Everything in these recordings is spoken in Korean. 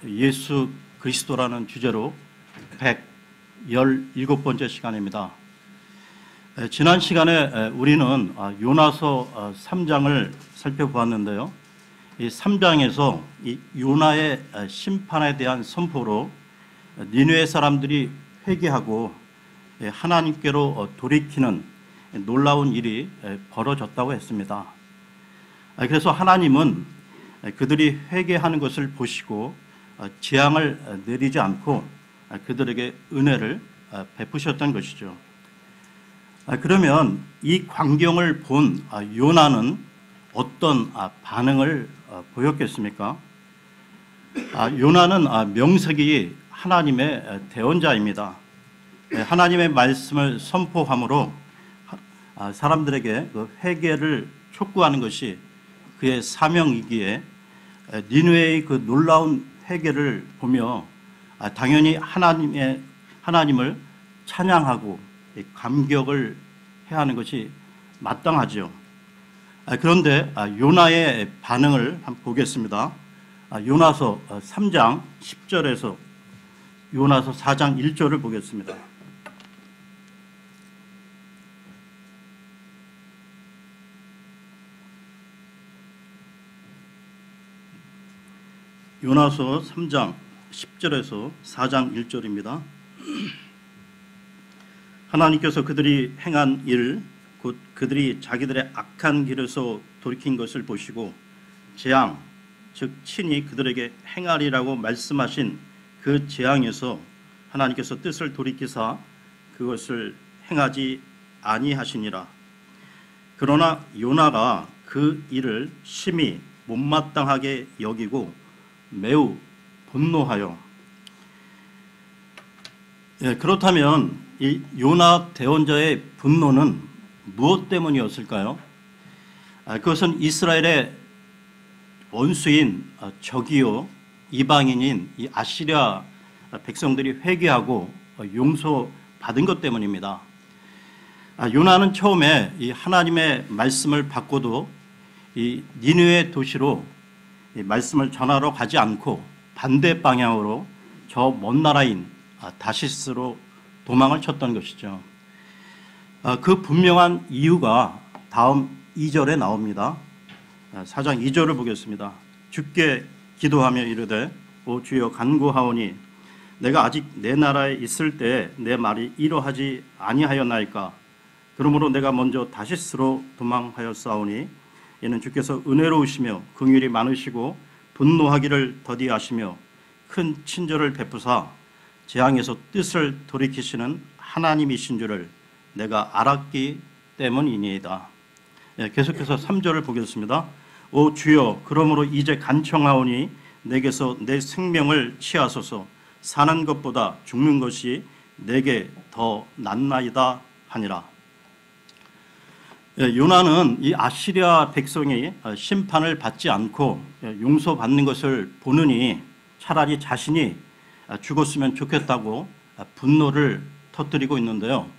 예수 그리스도라는 주제로 117번째 시간입니다. 지난 시간에 우리는 요나서 3장을 살펴보았는데요. 이 3장에서 이 요나의 심판에 대한 선포로 니느웨 사람들이 회개하고 하나님께로 돌이키는 놀라운 일이 벌어졌다고 했습니다. 그래서 하나님은 그들이 회개하는 것을 보시고 재앙을 내리지 않고 그들에게 은혜를 베푸셨던 것이죠. 그러면 이 광경을 본 요나는 어떤 반응을 보였겠습니까? 요나는 명색이 하나님의 대언자입니다. 하나님의 말씀을 선포함으로 사람들에게 그 회개를 촉구하는 것이 그의 사명이기에 니느웨의 그 놀라운 회개를 보며 당연히 하나님을 찬양하고 감격을 해야 하는 것이 마땅하죠. 그런데 요나의 반응을 한번 보겠습니다. 요나서 3장 10절에서 요나서 4장 1절을 보겠습니다. 요나서 3장 10절에서 4장 1절입니다. 하나님께서 그들이 행한 일, 곧 그들이 자기들의 악한 길에서 돌이킨 것을 보시고 재앙, 즉 친히 그들에게 행하리라고 말씀하신 그 재앙에서 하나님께서 뜻을 돌이키사 그것을 행하지 아니하시니라. 그러나 요나가 그 일을 심히 못마땅하게 여기고 매우 분노하여. 그렇다면 이 요나 대언자의 분노는 무엇 때문이었을까요? 그것은 이스라엘의 원수인 적이요 이방인인 이 아시리아 백성들이 회개하고 용서받은 것 때문입니다. 요나는 처음에 이 하나님의 말씀을 받고도 이 니느웨 도시로 이 말씀을 전하러 가지 않고 반대 방향으로 저 먼 나라인 다시스로 도망을 쳤던 것이죠. 그 분명한 이유가 다음 2절에 나옵니다. 4장 2절을 보겠습니다. 주께 기도하며 이르되 오 주여 간구하오니 내가 아직 내 나라에 있을 때 내 말이 이러하지 아니하였나이까. 그러므로 내가 먼저 다시스로 도망하였사오니 이는 주께서 은혜로우시며 긍휼이 많으시고 분노하기를 더디하시며 큰 친절을 베푸사 재앙에서 뜻을 돌이키시는 하나님이신 줄을 내가 알았기 때문이니이다. 계속해서 3절을 보겠습니다. 오 주여 그러므로 이제 간청하오니 내게서 내 생명을 취하소서. 사는 것보다 죽는 것이 내게 더 낫나이다 하니라. 요나는 이 아시리아 백성이 심판을 받지 않고 용서받는 것을 보느니 차라리 자신이 죽었으면 좋겠다고 분노를 터뜨리고 있는데요.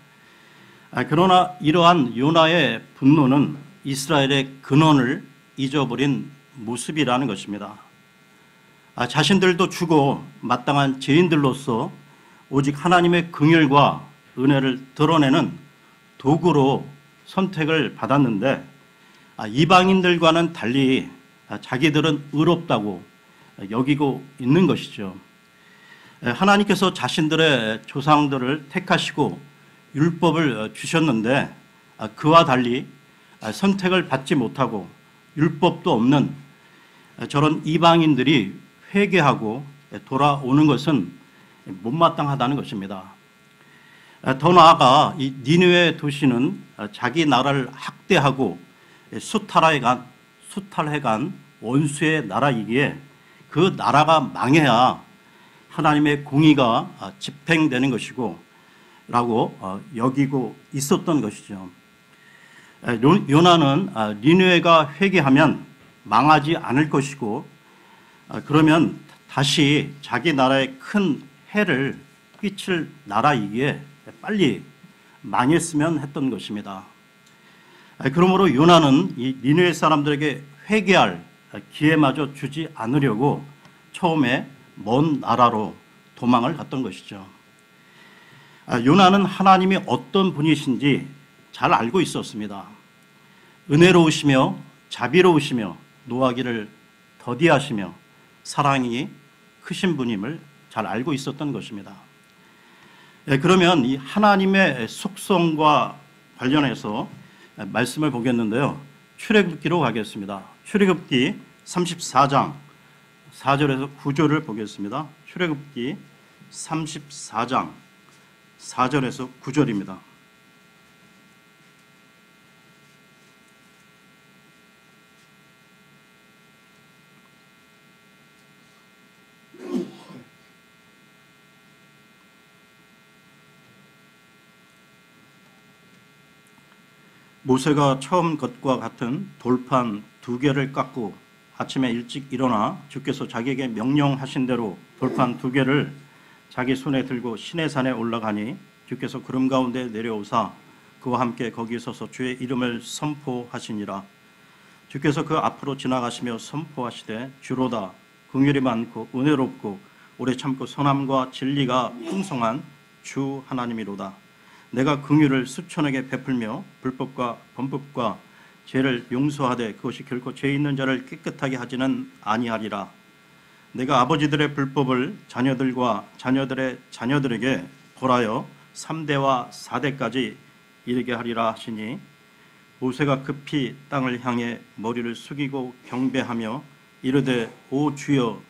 그러나 이러한 요나의 분노는 이스라엘의 근원을 잊어버린 모습이라는 것입니다. 자신들도 죽어 마땅한 죄인들로서 오직 하나님의 긍휼과 은혜를 드러내는 도구로 선택을 받았는데 이방인들과는 달리 자기들은 의롭다고 여기고 있는 것이죠. 하나님께서 자신들의 조상들을 택하시고 율법을 주셨는데 그와 달리 선택을 받지 못하고 율법도 없는 저런 이방인들이 회개하고 돌아오는 것은 못마땅하다는 것입니다. 더 나아가 이 니느웨 도시는 자기 나라를 학대하고 수탈해간 원수의 나라이기에 그 나라가 망해야 하나님의 공의가 집행되는 것이고 라고 여기고 있었던 것이죠. 요나는 니느웨가 회개하면 망하지 않을 것이고 그러면 다시 자기 나라에 큰 해를 끼칠 나라이기에 빨리 망했으면 했던 것입니다. 그러므로 요나는 이 니느웨 사람들에게 회개할 기회마저 주지 않으려고 처음에 먼 나라로 도망을 갔던 것이죠. 요나는 하나님이 어떤 분이신지 잘 알고 있었습니다. 은혜로우시며 자비로우시며 노하기를 더디하시며 사랑이 크신 분임을 잘 알고 있었던 것입니다. 그러면 이 하나님의 속성과 관련해서 말씀을 보겠는데요. 출애굽기로 가겠습니다. 출애굽기 34장 4절에서 9절을 보겠습니다. 출애굽기 34장 4절에서 9절입니다. 모세가 처음 것과 같은 돌판 2개를 깎고 아침에 일찍 일어나 주께서 자기에게 명령하신 대로 돌판 2개를 자기 손에 들고 시내산에 올라가니 주께서 구름 가운데 내려오사 그와 함께 거기 서서 주의 이름을 선포하시니라. 주께서 그 앞으로 지나가시며 선포하시되 주로다 긍휼이 많고 은혜롭고 오래 참고 선함과 진리가 풍성한 주 하나님이로다. 내가 긍휼을 수천에게 베풀며 불법과 범법과 죄를 용서하되 그것이 결코 죄 있는 자를 깨끗하게 하지는 아니하리라. 내가 아버지들의 불법을 자녀들과 자녀들의 자녀들에게 벌하여 3대와 4대까지 이르게 하리라 하시니 모세가 급히 땅을 향해 머리를 숙이고 경배하며 이르되 오 주여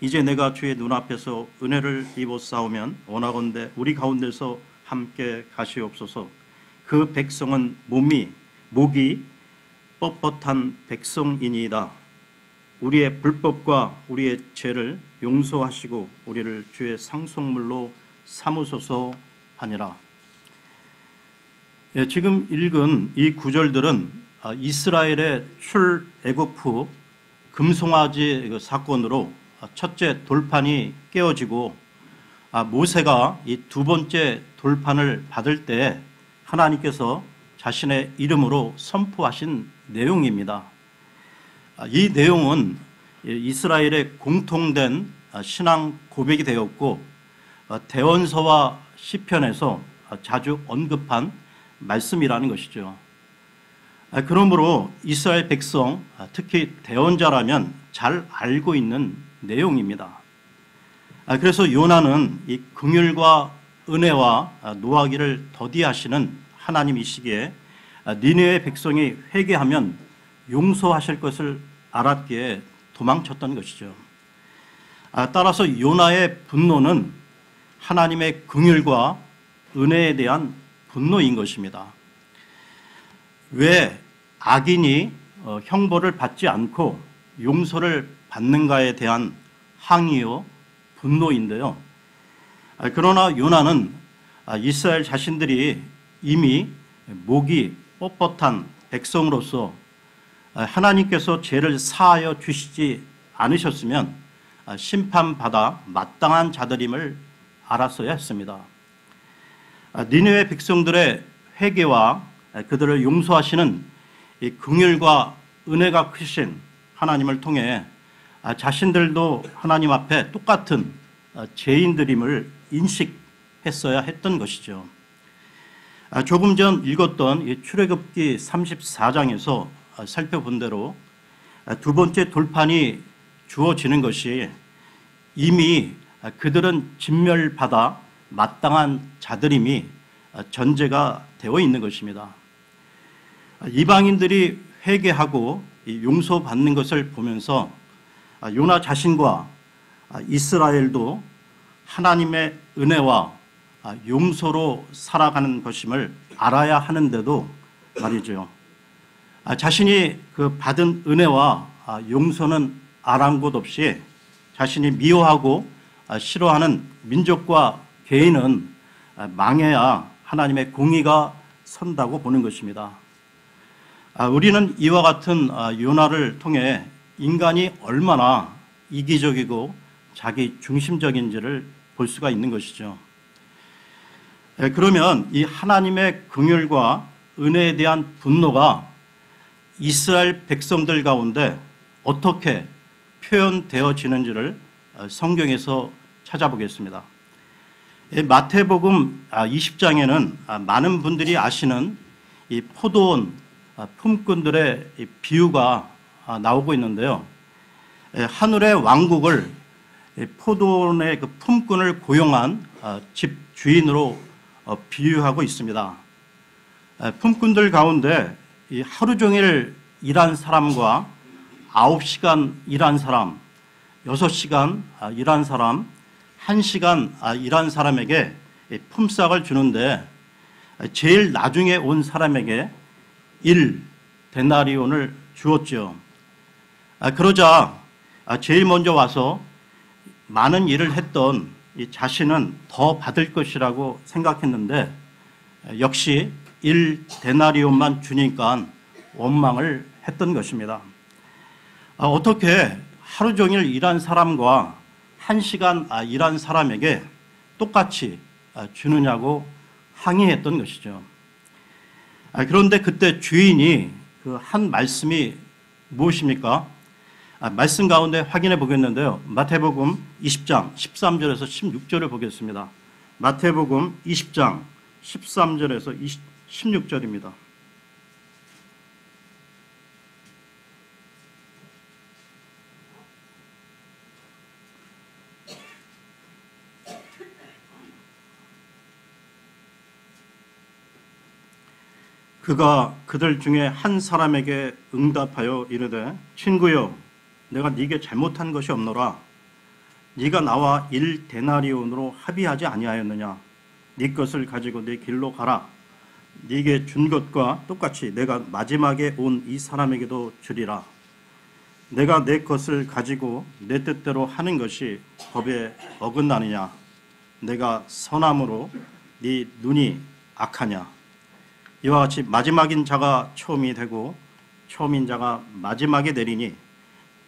이제 내가 주의 눈앞에서 은혜를 입었사오면 원하건대 우리 가운데서 함께 가시옵소서. 그 백성은 목이 뻣뻣한 백성이니이다. 우리의 불법과 우리의 죄를 용서하시고 우리를 주의 상속물로 삼으소서 하니라. 지금 읽은 이 구절들은 이스라엘의 출애굽 후 금송아지 사건으로 첫째 돌판이 깨어지고 모세가 이 2번째 돌판을 받을 때 하나님께서 자신의 이름으로 선포하신 내용입니다. 이 내용은 이스라엘의 공통된 신앙 고백이 되었고 대원서와 시편에서 자주 언급한 말씀이라는 것이죠. 그러므로 이스라엘 백성, 특히 대언자라면 잘 알고 있는 내용입니다. 그래서 요나는 이 긍휼과 은혜와 노하기를 더디하시는 하나님이시기에 니느웨 백성이 회개하면 용서하실 것을 알았기에 도망쳤던 것이죠. 따라서 요나의 분노는 하나님의 긍휼과 은혜에 대한 분노인 것입니다. 왜 악인이 형벌을 받지 않고 용서를 받는가에 대한 항의요 분노인데요. 그러나 요나는 이스라엘 자신들이 이미 목이 뻣뻣한 백성으로서 하나님께서 죄를 사하여 주시지 않으셨으면 심판받아 마땅한 자들임을 알았어야 했습니다. 니느웨 백성들의 회개와 그들을 용서하시는 이 긍휼과 은혜가 크신 하나님을 통해 자신들도 하나님 앞에 똑같은 죄인들임을 인식했어야 했던 것이죠. 조금 전 읽었던 이 출애굽기 34장에서 살펴본 대로 2번째 돌판이 주어지는 것이 이미 그들은 진멸받아 마땅한 자들임이 전제가 되어 있는 것입니다. 이방인들이 회개하고 용서받는 것을 보면서 요나 자신과 이스라엘도 하나님의 은혜와 용서로 살아가는 것임을 알아야 하는데도 말이죠. 자신이 그 받은 은혜와 용서는 아랑곳 없이 자신이 미워하고 싫어하는 민족과 개인은 망해야 하나님의 공의가 선다고 보는 것입니다. 우리는 이와 같은 요나를 통해 인간이 얼마나 이기적이고 자기 중심적인지를 볼 수가 있는 것이죠. 그러면 이 하나님의 긍휼과 은혜에 대한 분노가 이스라엘 백성들 가운데 어떻게 표현되어지는지를 성경에서 찾아보겠습니다. 마태복음 20장에는 많은 분들이 아시는 이 포도원 품꾼들의 비유가 나오고 있는데요. 하늘의 왕국을 포도원의 그 품꾼을 고용한 집 주인으로 비유하고 있습니다. 품꾼들 가운데 이 하루 종일 일한 사람과 9시간 일한 사람, 6시간 일한 사람, 1시간 일한 사람에게 품삯을 주는데 제일 나중에 온 사람에게 1데나리온을 주었죠. 그러자 제일 먼저 와서 많은 일을 했던 이 자신은 더 받을 것이라고 생각했는데 역시 1데나리온만 주니까 원망을 했던 것입니다. 어떻게 하루 종일 일한 사람과 1시간 일한 사람에게 똑같이 주느냐고 항의했던 것이죠. 그런데 그때 주인이 그 한 말씀이 무엇입니까? 말씀 가운데 확인해 보겠는데요. 마태복음 20장 13절에서 16절을 보겠습니다. 마태복음 20장 13절에서 16절입니다. 그가 그들 중에 한 사람에게 응답하여 이르되 친구여 내가 네게 잘못한 것이 없노라. 네가 나와 1데나리온으로 합의하지 아니하였느냐. 네 것을 가지고 네 길로 가라. 네게 준 것과 똑같이 내가 마지막에 온 이 사람에게도 주리라. 내가 내 것을 가지고 내 뜻대로 하는 것이 법에 어긋나느냐. 내가 선함으로 네 눈이 악하냐. 이와 같이 마지막인 자가 처음이 되고 처음인 자가 마지막에 내리니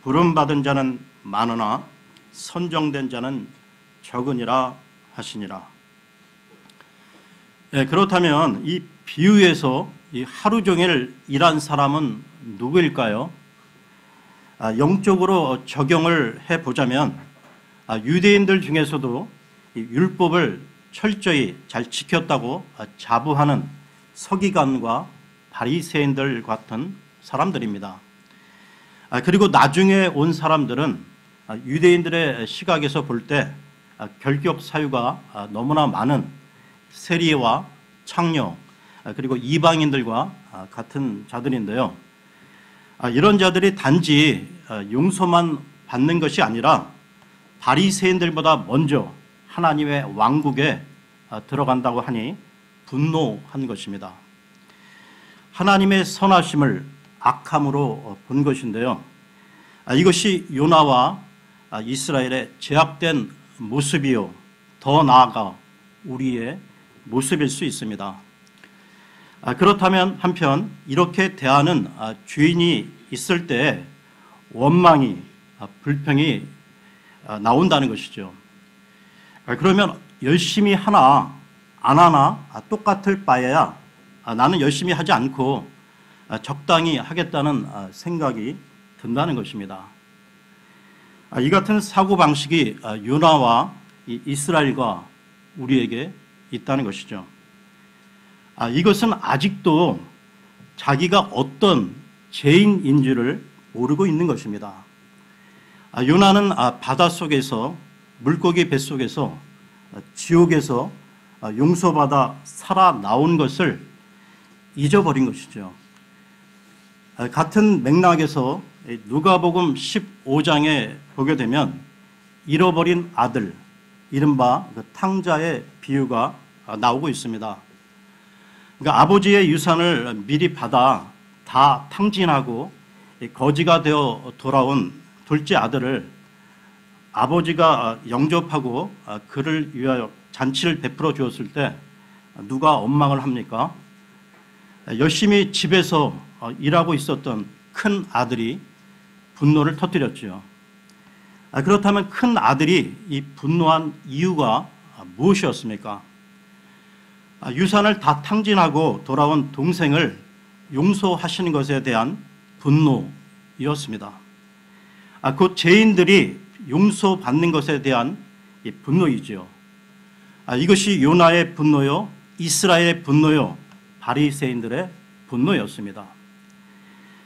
부름받은 자는 많으나 선정된 자는 적으니라 하시니라. 그렇다면 이 비유에서 이 하루 종일 일한 사람은 누구일까요? 영적으로 적용을 해보자면 유대인들 중에서도 이 율법을 철저히 잘 지켰다고 자부하는 서기관과 바리새인들 같은 사람들입니다. 그리고 나중에 온 사람들은 유대인들의 시각에서 볼 때 결격 사유가 너무나 많은 세리와 창녀 그리고 이방인들과 같은 자들인데요. 이런 자들이 단지 용서만 받는 것이 아니라 바리새인들보다 먼저 하나님의 왕국에 들어간다고 하니 분노한 것입니다. 하나님의 선하심을 악함으로 본 것인데요. 이것이 요나와 이스라엘의 제약된 모습이요. 더 나아가 우리의 모습일 수 있습니다. 그렇다면 한편 이렇게 대하는 주인이 있을 때 원망이, 불평이 나온다는 것이죠. 그러면 열심히 하나 안 하나 똑같을 바에야 나는 열심히 하지 않고 적당히 하겠다는 생각이 든다는 것입니다. 이 같은 사고방식이 요나와 이스라엘과 우리에게 있다는 것이죠. 이것은 아직도 자기가 어떤 죄인인지를 모르고 있는 것입니다. 요나는 바닷속에서 물고기 뱃속에서 지옥에서 용서받아 살아나온 것을 잊어버린 것이죠. 같은 맥락에서 누가복음 15장에 보게 되면 잃어버린 아들, 이른바 탕자의 비유가 나오고 있습니다. 그러니까 아버지의 유산을 미리 받아 다 탕진하고 거지가 되어 돌아온 둘째 아들을 아버지가 영접하고 그를 위하여 잔치를 베풀어 주었을 때 누가 원망을 합니까? 열심히 집에서 일하고 있었던 큰 아들이 분노를 터뜨렸죠. 그렇다면 큰 아들이 이 분노한 이유가 무엇이었습니까? 유산을 다 탕진하고 돌아온 동생을 용서하시는 것에 대한 분노였습니다. 곧 죄인들이 용서받는 것에 대한 분노이지요. 이것이 요나의 분노요, 이스라엘의 분노요, 바리새인들의 분노였습니다.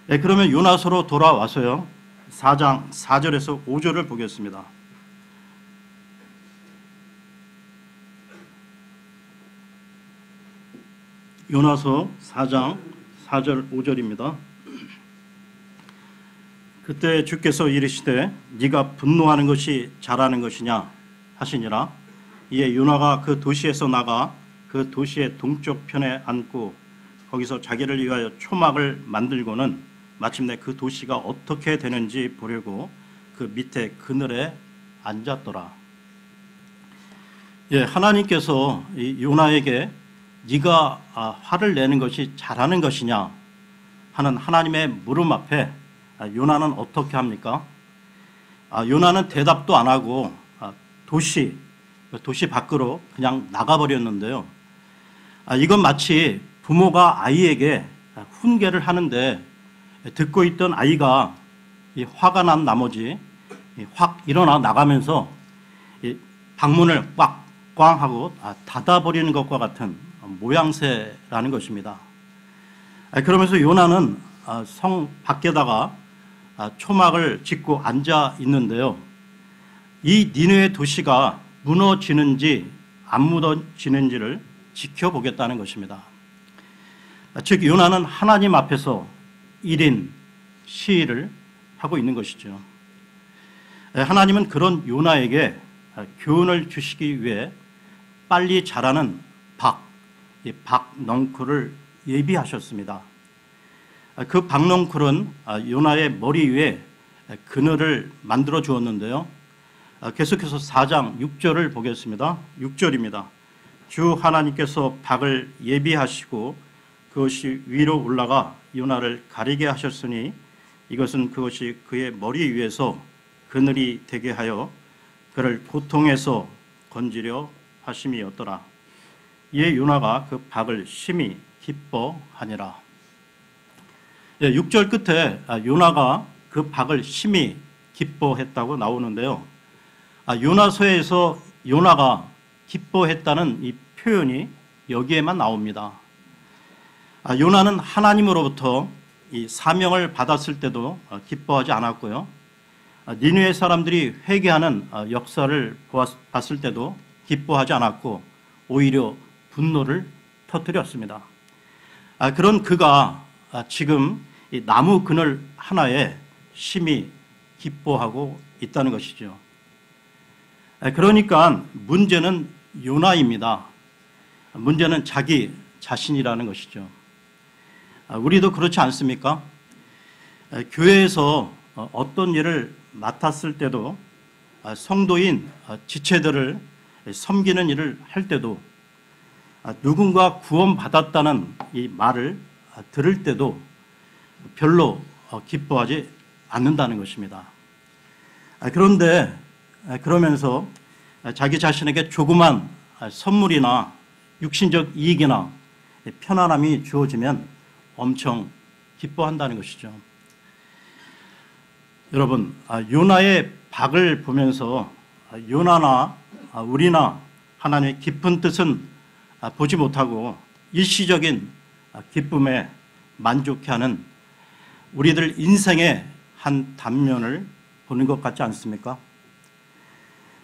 그러면 요나서로 돌아와서요, 4장 4절에서 5절을 보겠습니다. 요나서 4장 4절 5절입니다. 그때 주께서 이르시되 네가 분노하는 것이 잘하는 것이냐 하시니라. 이에 요나가 그 도시에서 나가 그 도시의 동쪽 편에 앉고 거기서 자기를 위하여 초막을 만들고는 마침내 그 도시가 어떻게 되는지 보려고 그 밑에 그늘에 앉았더라. 하나님께서 이 요나에게 네가 화를 내는 것이 잘하는 것이냐 하는 하나님의 물음 앞에 요나는 어떻게 합니까? 요나는 대답도 안 하고 도시 밖으로 그냥 나가버렸는데요. 이건 마치 부모가 아이에게 훈계를 하는데 듣고 있던 아이가 화가 난 나머지 확 일어나 나가면서 방문을 꽝꽝 하고 닫아버리는 것과 같은 모양새라는 것입니다. 그러면서 요나는 성 밖에다가 초막을 짓고 앉아 있는데요. 이 니느웨 도시가 무너지는지 안 무너지는지를 지켜보겠다는 것입니다. 즉 요나는 하나님 앞에서 1인 시위를 하고 있는 것이죠. 하나님은 그런 요나에게 교훈을 주시기 위해 빨리 자라는 박넝쿨을 예비하셨습니다. 그 박넝쿨은 요나의 머리 위에 그늘을 만들어 주었는데요. 계속해서 4장 6절을 보겠습니다. 6절입니다. 주 하나님께서 박을 예비하시고 그것이 위로 올라가 요나를 가리게 하셨으니 이것은 그것이 그의 머리 위에서 그늘이 되게 하여 그를 고통에서 건지려 하심이었더라. 이에 요나가 그 박을 심히 기뻐하니라. 6절 끝에 요나가 그 박을 심히 기뻐했다고 나오는데요. 요나서에서 요나가 기뻐했다는 이 표현이 여기에만 나옵니다. 요나는 하나님으로부터 이 사명을 받았을 때도 기뻐하지 않았고요. 니느웨 사람들이 회개하는 역사를 봤을 때도 기뻐하지 않았고 오히려 분노를 터뜨렸습니다. 그런 그가 지금 이 나무 그늘 하나에 심히 기뻐하고 있다는 것이죠. 그러니까 문제는 요나입니다. 문제는 자기 자신이라는 것이죠. 우리도 그렇지 않습니까? 교회에서 어떤 일을 맡았을 때도 성도인 지체들을 섬기는 일을 할 때도 누군가 구원받았다는 이 말을 들을 때도 별로 기뻐하지 않는다는 것입니다. 그런데 그러면서 자기 자신에게 조그만 선물이나 육신적 이익이나 편안함이 주어지면 엄청 기뻐한다는 것이죠. 여러분, 요나의 박을 보면서 요나나 우리나 하나님의 깊은 뜻은 보지 못하고 일시적인 기쁨에 만족해하는 우리들 인생의 한 단면을 보는 것 같지 않습니까?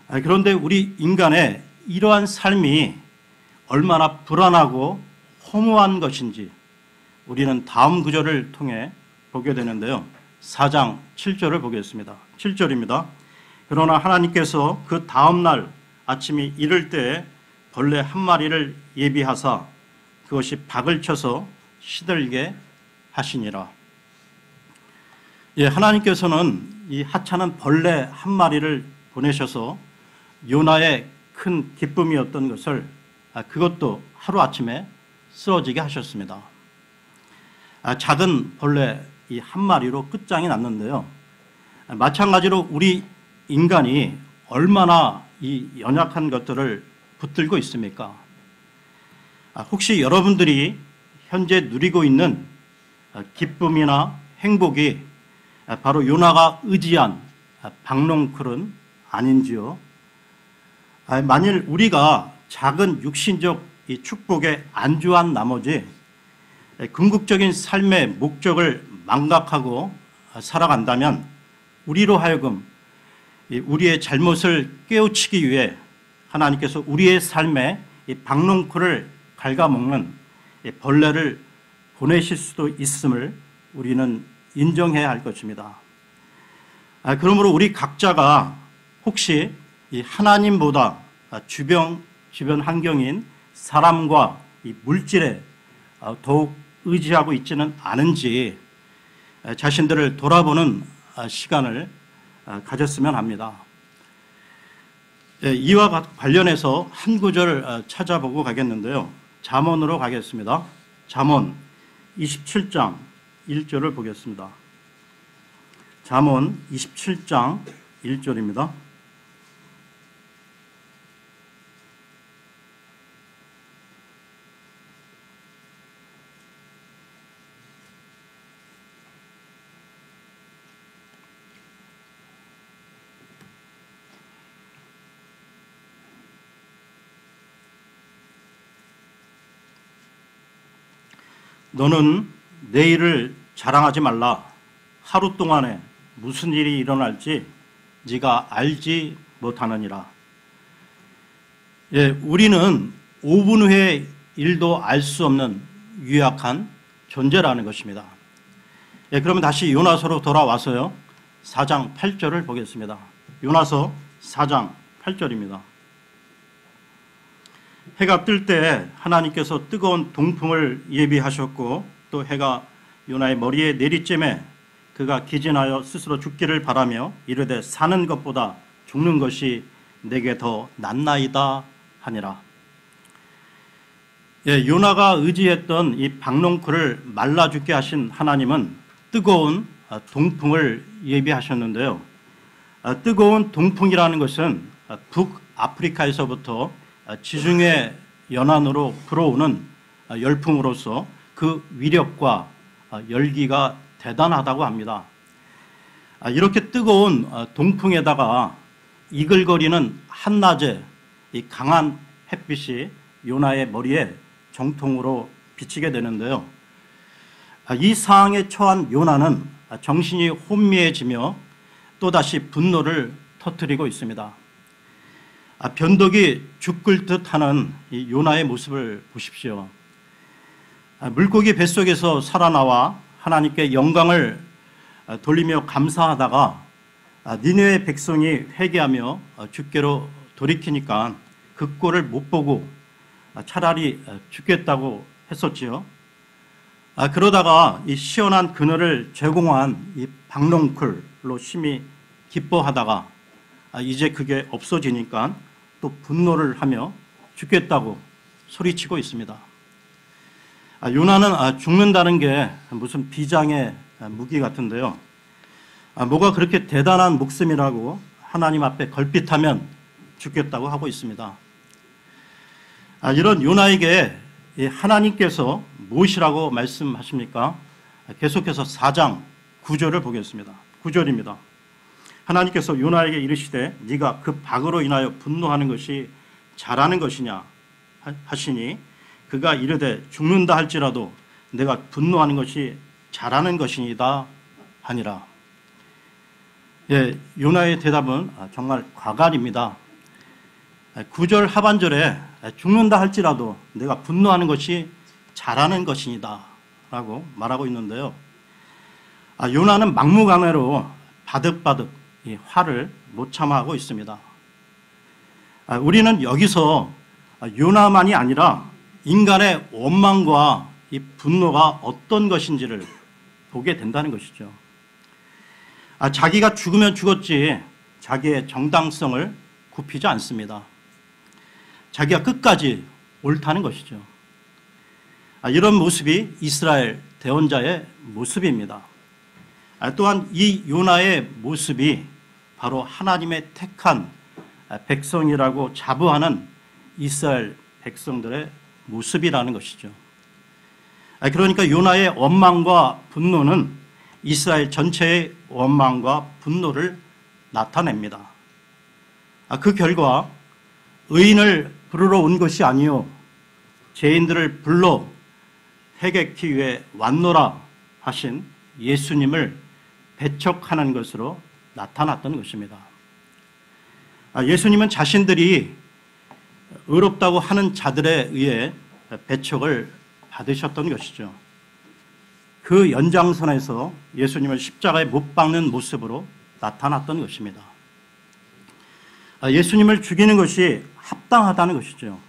그런데 우리 인간의 이러한 삶이 얼마나 불안하고 허무한 것인지 우리는 다음 구절을 통해 보게 되는데요. 4장 7절을 보겠습니다. 7절입니다. 그러나 하나님께서 그 다음 날 아침이 이를 때 벌레 한 마리를 예비하사 그것이 박을 쳐서 시들게 하시니라. 하나님께서는 이 하찮은 벌레 한 마리를 보내셔서 요나의 큰 기쁨이었던 것을 그것도 하루아침에 쓰러지게 하셨습니다. 작은 벌레 이 한 마리로 끝장이 났는데요. 마찬가지로 우리 인간이 얼마나 이 연약한 것들을 붙들고 있습니까? 혹시 여러분들이 현재 누리고 있는 기쁨이나 행복이 바로 요나가 의지한 박넝쿨은 아닌지요? 만일 우리가 작은 육신적 이 축복에 안주한 나머지 궁극적인 삶의 목적을 망각하고 살아간다면 우리로 하여금 우리의 잘못을 깨우치기 위해 하나님께서 우리의 삶에 이 박농쿨을 갉아먹는 벌레를 보내실 수도 있음을 우리는 인정해야 할 것입니다. 그러므로 우리 각자가 혹시 이 하나님보다 주변 환경인 사람과 이 물질에 더욱 의지하고 있지는 않은지 자신들을 돌아보는 시간을 가졌으면 합니다. 이와 관련해서 한 구절을 찾아보고 가겠는데요. 잠언으로 가겠습니다. 잠언 27장 1절을 보겠습니다. 잠언 27장 1절입니다. 너는 내일을 자랑하지 말라. 하루 동안에 무슨 일이 일어날지 네가 알지 못하느니라. 우리는 5분 후의 일도 알 수 없는 유약한 존재라는 것입니다. 그러면 다시 요나서로 돌아와서요. 4장 8절을 보겠습니다. 요나서 4장 8절입니다. 해가 뜰 때 하나님께서 뜨거운 동풍을 예비하셨고 또 해가 요나의 머리에 내리쬐매 그가 기진하여 스스로 죽기를 바라며 이르되 사는 것보다 죽는 것이 내게 더 낫나이다 하니라. 요나가 의지했던 이 박농쿨을 말라 죽게 하신 하나님은 뜨거운 동풍을 예비하셨는데요. 뜨거운 동풍이라는 것은 북아프리카에서부터 지중해 연안으로 불어오는 열풍으로서 그 위력과 열기가 대단하다고 합니다. 이렇게 뜨거운 동풍에다가 이글거리는 한낮에 이 강한 햇빛이 요나의 머리에 정통으로 비치게 되는데요. 이 상황에 처한 요나는 정신이 혼미해지며 또다시 분노를 터뜨리고 있습니다. 변덕이 죽을 듯하는 이 요나의 모습을 보십시오. 물고기 뱃속에서 살아나와 하나님께 영광을 돌리며 감사하다가 니느웨 백성이 회개하며 주께로 돌이키니까 그 꼴을 못 보고 차라리 죽겠다고 했었지요. 그러다가 이 시원한 그늘을 제공한 이 박농쿨로 심히 기뻐하다가 이제 그게 없어지니까 또 분노를 하며 죽겠다고 소리치고 있습니다. 요나는 죽는다는 게 무슨 비장의 무기 같은데요. 뭐가 그렇게 대단한 목숨이라고 하나님 앞에 걸핏하면 죽겠다고 하고 있습니다. 이런 요나에게 하나님께서 무엇이라고 말씀하십니까? 계속해서 4장 9절을 보겠습니다. 9절입니다. 하나님께서 요나에게 이르시되 네가 그 박으로 인하여 분노하는 것이 잘하는 것이냐 하시니 그가 이르되 죽는다 할지라도 내가 분노하는 것이 잘하는 것이니다 하니라. 요나의 대답은 정말 과감입니다. 9절 하반절에 죽는다 할지라도 내가 분노하는 것이 잘하는 것이니다 라고 말하고 있는데요. 요나는 막무가내로 바득바득 이 화를 못 참아하고 있습니다. 우리는 여기서 요나만이 아니라 인간의 원망과 이 분노가 어떤 것인지를 보게 된다는 것이죠. 자기가 죽으면 죽었지 자기의 정당성을 굽히지 않습니다. 자기가 끝까지 옳다는 것이죠. 이런 모습이 이스라엘 대언자의 모습입니다. 또한 이 요나의 모습이 바로 하나님의 택한 백성이라고 자부하는 이스라엘 백성들의 모습이라는 것이죠. 그러니까 요나의 원망과 분노는 이스라엘 전체의 원망과 분노를 나타냅니다. 그 결과 의인을 부르러 온 것이 아니요 죄인들을 불러 회개케 위해 왔노라 하신 예수님을 배척하는 것으로 나타났던 것입니다. 예수님은 자신들이 의롭다고 하는 자들에 의해 배척을 받으셨던 것이죠. 그 연장선에서 예수님을 십자가에 못 박는 모습으로 나타났던 것입니다. 예수님을 죽이는 것이 합당하다는 것이죠.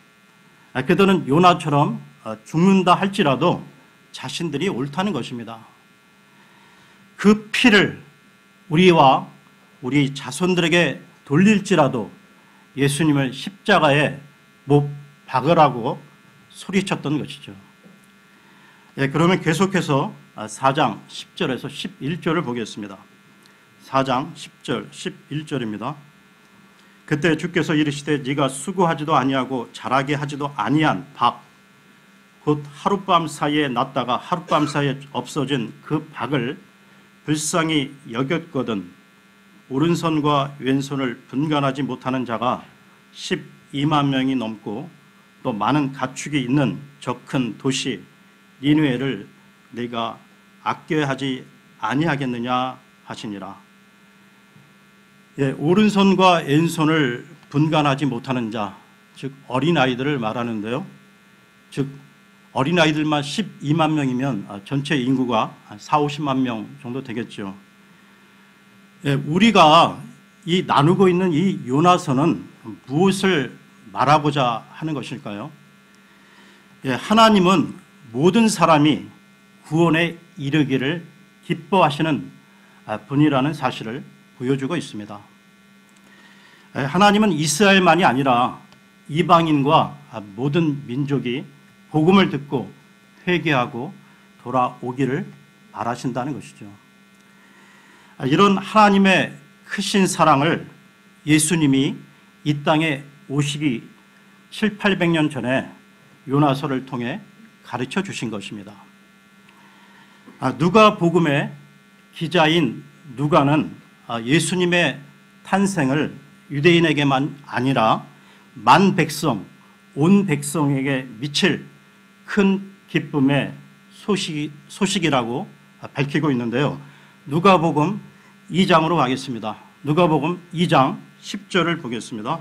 그들은 요나처럼 죽는다 할지라도 자신들이 옳다는 것입니다. 그 피를 우리와 우리 자손들에게 돌릴지라도 예수님을 십자가에 못 박으라고 소리쳤던 것이죠. 그러면 계속해서 4장 10절에서 11절을 보겠습니다. 4장 10절 11절입니다. 그때 주께서 이르시되 네가 수고하지도 아니하고 자라게 하지도 아니한 박 곧 하룻밤 사이에 났다가 하룻밤 사이에 없어진 그 박을 불쌍히 여겼거든 오른손과 왼손을 분간하지 못하는 자가 12만 명이 넘고 또 많은 가축이 있는 저 큰 도시 니느웨를 네가 아껴야 하지 아니하겠느냐 하시니라. 오른손과 왼손을 분간하지 못하는 자, 즉 어린아이들을 말하는데요. 즉 어린아이들만 12만 명이면 전체 인구가 4, 50만 명 정도 되겠죠. 우리가 이 나누고 있는 이 요나서는 무엇을 말하고자 하는 것일까요? 하나님은 모든 사람이 구원에 이르기를 기뻐하시는 분이라는 사실을 보여주고 있습니다. 하나님은 이스라엘만이 아니라 이방인과 모든 민족이 복음을 듣고 회개하고 돌아오기를 바라신다는 것이죠. 이런 하나님의 크신 사랑을 예수님이 이 땅에 오시기 7, 800년 전에 요나서를 통해 가르쳐 주신 것입니다. 누가복음의 기자인 누가는 예수님의 탄생을 유대인에게만 아니라 만 백성, 온 백성에게 미칠 큰 기쁨의 소식이라고 밝히고 있는데요. 누가복음 2장으로 가겠습니다. 누가복음 2장 10절을 보겠습니다.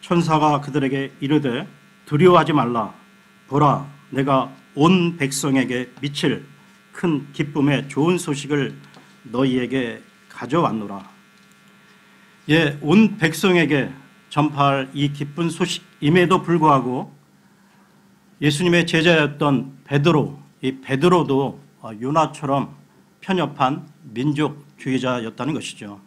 천사가 그들에게 이르되 두려워하지 말라. 보라, 내가 온 백성에게 미칠 큰 기쁨의 좋은 소식을 너희에게 가져왔노라. 온 백성에게 전파할 이 기쁜 소식임에도 불구하고 예수님의 제자였던 베드로, 이 베드로도 요나처럼 편협한 민족주의자였다는 것이죠.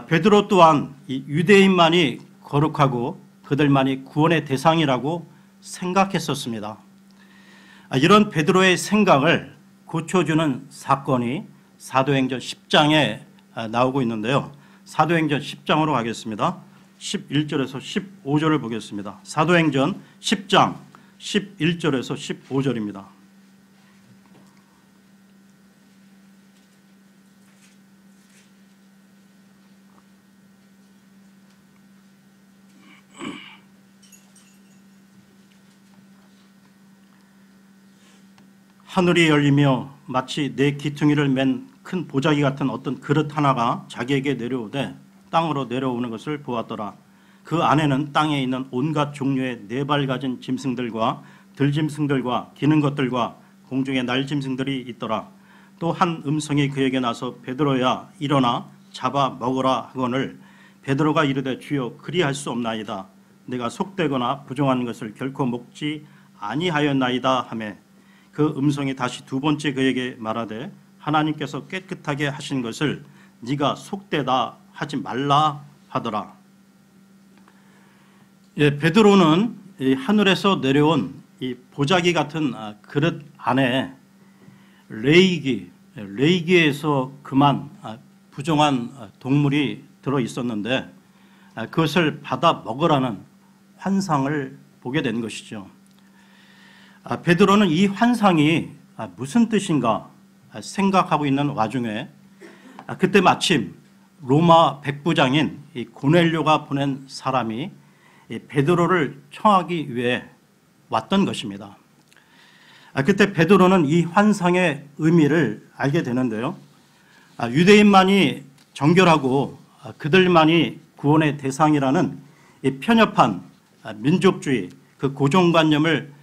베드로 또한 이 유대인만이 거룩하고 그들만이 구원의 대상이라고 생각했었습니다. 이런 베드로의 생각을 고쳐주는 사건이 사도행전 10장에 나오고 있는데요. 사도행전 10장으로 가겠습니다. 11절에서 15절을 보겠습니다. 사도행전 10장 11절에서 15절입니다. 하늘이 열리며 마치 내 기퉁이를 맨 큰 보자기 같은 어떤 그릇 하나가 자기에게 내려오되 땅으로 내려오는 것을 보았더라. 그 안에는 땅에 있는 온갖 종류의 네 발 가진 짐승들과 들짐승들과 기는 것들과 공중의 날짐승들이 있더라. 또 한 음성이 그에게 나서 베드로야 일어나 잡아 먹으라 하거늘 베드로가 이르되 주여 그리할 수 없나이다. 내가 속되거나 부정한 것을 결코 먹지 아니하였나이다 하매 그 음성이 다시 두 번째 그에게 말하되 하나님께서 깨끗하게 하신 것을 네가 속되다 하지 말라 하더라. 베드로는 이 하늘에서 내려온 이 보자기 같은 그릇 안에 레이기에서 그만 부정한 동물이 들어 있었는데 그것을 받아 먹으라는 환상을 보게 된 것이죠. 베드로는 이 환상이 무슨 뜻인가 생각하고 있는 와중에 그때 마침 로마 백부장인 이 고넬료가 보낸 사람이 베드로를 청하기 위해 왔던 것입니다. 그때 베드로는 이 환상의 의미를 알게 되는데요. 유대인만이 정결하고 그들만이 구원의 대상이라는 이 편협한 민족주의, 그 고정관념을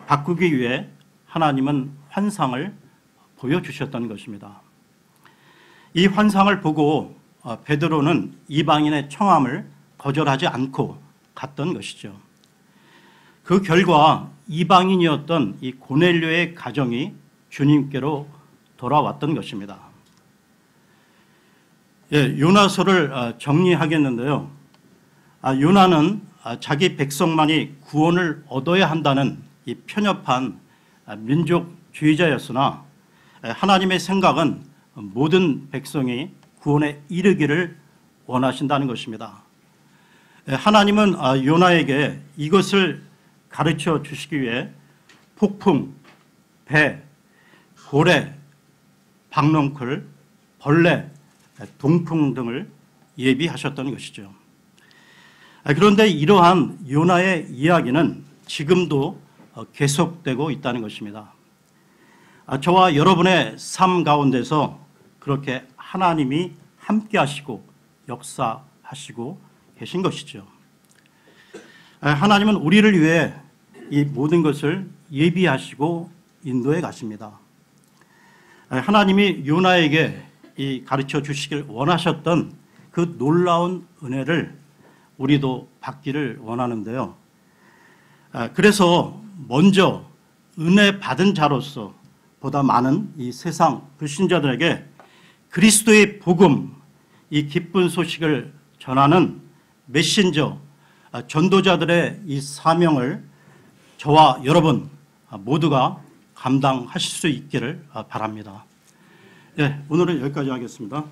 바꾸기 위해 하나님은 환상을 보여주셨던 것입니다. 이 환상을 보고 베드로는 이방인의 청함을 거절하지 않고 갔던 것이죠. 그 결과 이방인이었던 이 고넬료의 가정이 주님께로 돌아왔던 것입니다. 요나서를 정리하겠는데요. 요나는 자기 백성만이 구원을 얻어야 한다는 이 편협한 민족주의자였으나 하나님의 생각은 모든 백성이 구원에 이르기를 원하신다는 것입니다. 하나님은 요나에게 이것을 가르쳐 주시기 위해 폭풍, 배, 고래, 박넝쿨, 벌레, 동풍 등을 예비하셨던 것이죠. 그런데 이러한 요나의 이야기는 지금도 계속되고 있다는 것입니다. 저와 여러분의 삶 가운데서 그렇게 하나님이 함께 하시고 역사하시고 계신 것이죠. 하나님은 우리를 위해 이 모든 것을 예비하시고 인도해 가십니다. 하나님이 요나에게 이 가르쳐 주시길 원하셨던 그 놀라운 은혜를 우리도 받기를 원하는데요. 그래서 먼저 은혜 받은 자로서 보다 많은 이 세상 불신자들에게 그리스도의 복음, 이 기쁜 소식을 전하는 메신저, 전도자들의 이 사명을 저와 여러분 모두가 감당하실 수 있기를 바랍니다. 오늘은 여기까지 하겠습니다.